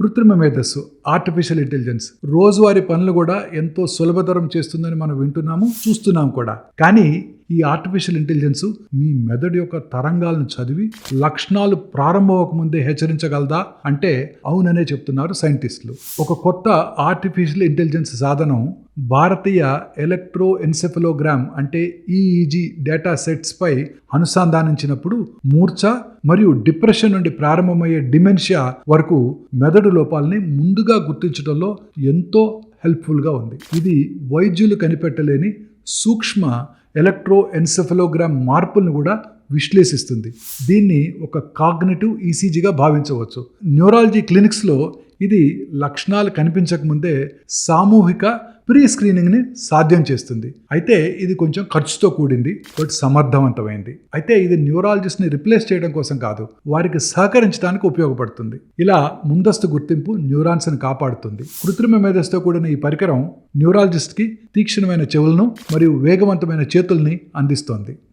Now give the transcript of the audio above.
కృత్రిమ మేధస్సు, artificial intelligence రోజువారీ పనులు కూడా ఎంతో సులభతరం చేస్తుందని మనం వింటున్నాము, చూస్తున్నాం కూడా. కానీ ఈ ఆర్టిఫిషియల్ ఇంటెలిజెన్స్ మీ మెదడు యొక్క తరంగాలను చదివి లక్షణాలు ప్రారంభమవకముందే హెచ్చరించగలదా అంటే అవుననే చెప్తున్నారు సైంటిస్టులు. ఒక కొత్త ఆర్టిఫిషియల్ ఇంటెలిజెన్స్ సాధనం భారతీయ ఎలక్ట్రోఎన్సెఫలోగ్రామ్ అంటే ఈఈజీ డేటా సెట్స్ పై అనుసంధానించినప్పుడు మూర్ఛ మరియు డిప్రెషన్ నుండి ప్రారంభమయ్యే డిమెన్షియా వరకు మెదడు లోపాలని ముందుగా గుర్తించడంలో ఎంతో హెల్ప్ఫుల్గా ఉంది. ఇది వైద్యులు కనిపెట్టలేని సూక్ష్మ ఎలక్ట్రోఎన్సెఫలోగ్రామ్ మార్పులను కూడా విశ్లేషిస్తుంది. దీన్ని ఒక కాగ్నిటివ్ ఈసీజీగా భావించవచ్చు. న్యూరాలజీ క్లినిక్స్లో ఇది లక్షణాలు కనిపించకముందే సామూహిక ప్రీ స్క్రీనింగ్ని సాధ్యం చేస్తుంది. అయితే ఇది కొంచెం ఖర్చుతో కూడింది, బట్ సమర్థవంతమైంది. అయితే ఇది న్యూరాలజిస్ట్ని రిప్లేస్ చేయడం కోసం కాదు, వారికి సహకరించడానికి ఉపయోగపడుతుంది. ఇలా ముందస్తు గుర్తింపు న్యూరాన్స్ని కాపాడుతుంది. కృత్రిమ మేధస్సుతో కూడిన ఈ పరికరం న్యూరాలజిస్ట్కి తీక్షణమైన చెవులను మరియు వేగవంతమైన చేతుల్ని అందిస్తోంది.